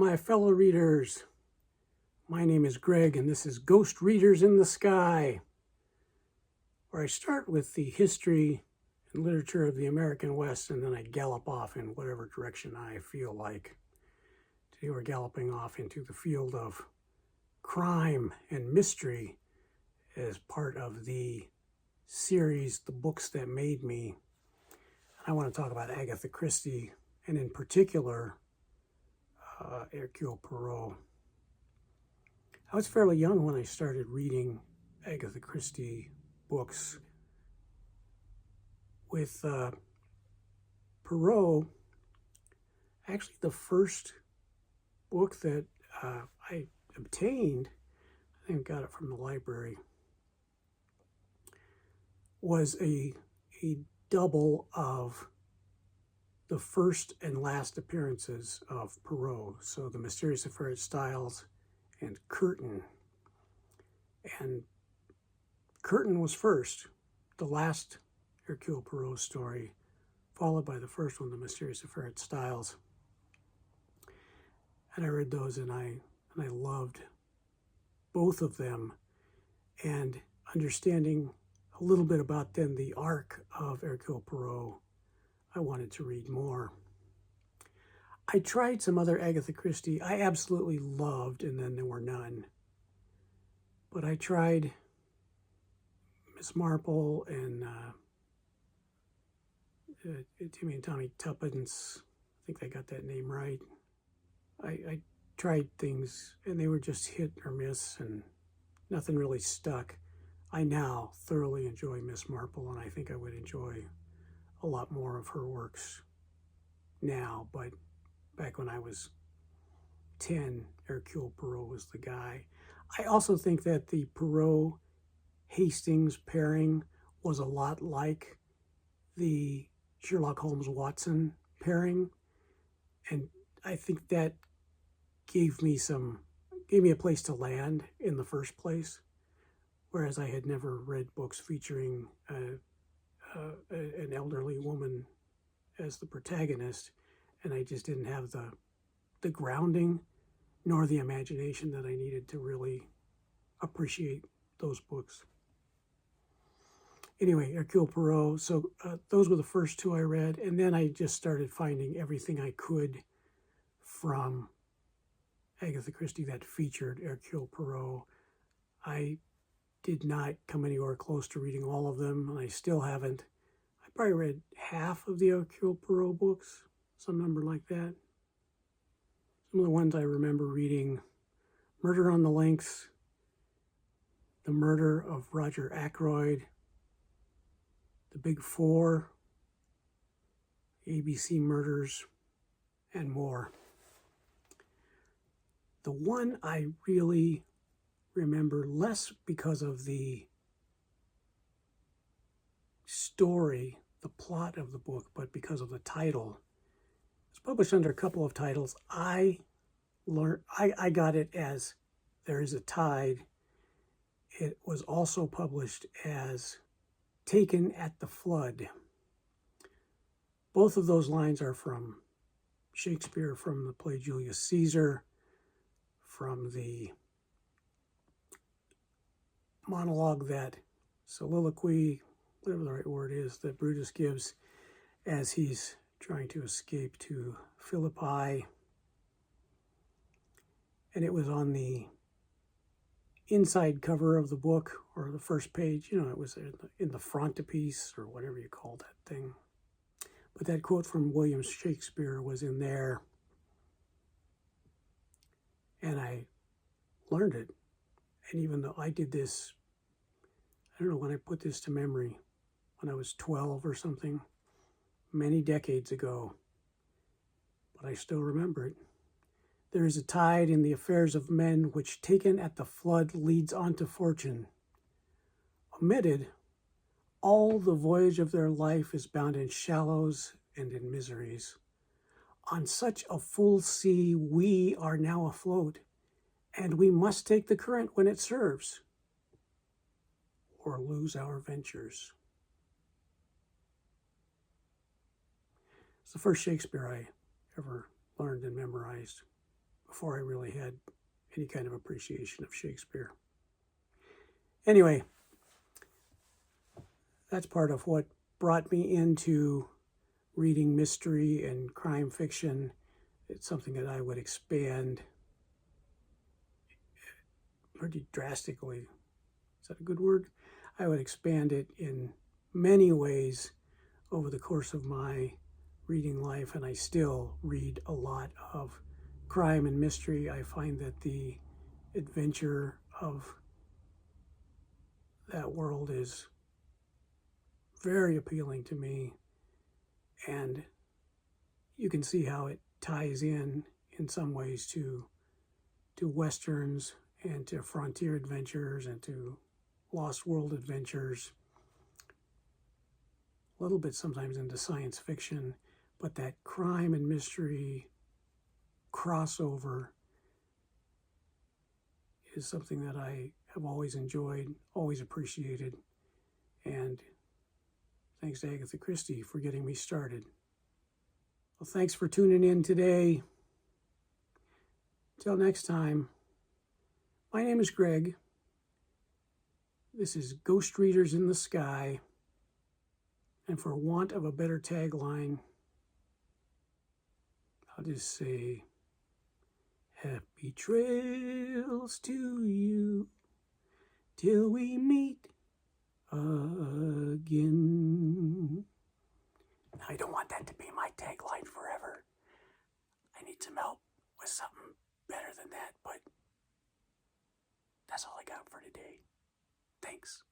my fellow readers. My name is Greg, and this is Ghost Readers in the Sky, where I start with the history and literature of the American West, and then I gallop off in whatever direction I feel like. Today we're galloping off into the field of crime and mystery as part of the series, The Books That Made Me. I want to talk about Agatha Christie, and in particular, Herecule Poirot. I was fairly young when I started reading Agatha Christie books. With Poirot, actually the first book that I obtained, I think I got it from the library, was a double of the first and last appearances of Poirot. So The Mysterious Affair at Styles and Curtain. And Curtain was first, the last Herecule Poirot story, followed by the first one, The Mysterious Affair at Styles. And I read those and I loved both of them. And understanding a little bit about then the arc of Herecule Poirot, I wanted to read more. I tried some other Agatha Christie I absolutely loved, and then there were none. But I tried Miss Marple and Timmy and Tommy Tuppence. I think I got that name right. I tried things, and they were just hit or miss, and nothing really stuck. I now thoroughly enjoy Miss Marple, and I think I would enjoy a lot more of her works now, but back when I was 10, Herecule Poirot was the guy. I also think that the Poirot-Hastings pairing was a lot like the Sherlock Holmes-Watson pairing, and I think that gave me a place to land in the first place, whereas I had never read books featuring an elderly woman as the protagonist, and I just didn't have the grounding nor the imagination that I needed to really appreciate those books. Anyway, Herecule Poirot, so those were the first two I read, and then I just started finding everything I could from Agatha Christie that featured Herecule Poirot. I did not come anywhere close to reading all of them, and I still haven't. I probably read half of the Herecule Poirot books, some number like that. Some of the ones I remember reading: Murder on the Links, The Murder of Roger Ackroyd, The Big Four, ABC Murders, and more. The one I really remember less because of the story, the plot of the book, but because of the title. It's published under a couple of titles. I got it as There Is a Tide. It was also published as Taken at the Flood. Both of those lines are from Shakespeare, from the play Julius Caesar, from the monologue, that soliloquy, whatever the right word is, that Brutus gives as he's trying to escape to Philippi. And it was on the inside cover of the book, or the first page. You know, it was in the frontispiece, or whatever you call that thing. But that quote from William Shakespeare was in there, and I learned it. And even though I did this, I don't know when I put this to memory, when I was 12 or something, many decades ago, but I still remember it. There is a tide in the affairs of men which, taken at the flood, leads on to fortune. Omitted, all the voyage of their life is bound in shallows and in miseries. On such a full sea we are now afloat, and we must take the current when it serves, or lose our ventures. It's the first Shakespeare I ever learned and memorized. before I really had any kind of appreciation of Shakespeare. Anyway, that's part of what brought me into reading mystery and crime fiction. It's something that I would expand pretty drastically. Is that a good word? I would expand it in many ways over the course of my reading life, and I still read a lot of crime and mystery. I find that the adventure of that world is very appealing to me, and you can see how it ties in some ways to westerns and to frontier adventures and to lost world adventures, a little bit sometimes into science fiction, but that crime and mystery crossover is something that I have always enjoyed, always appreciated, and thanks to Agatha Christie for getting me started. Well, thanks for tuning in today. Till next time, my name is Greg. This is Ghost Readers in the Sky, and for want of a better tagline, I'll just say, happy trails to you till we meet again. Now, I don't want that to be my tagline forever. I need some help with something better than that, but that's all I got for today. Thanks.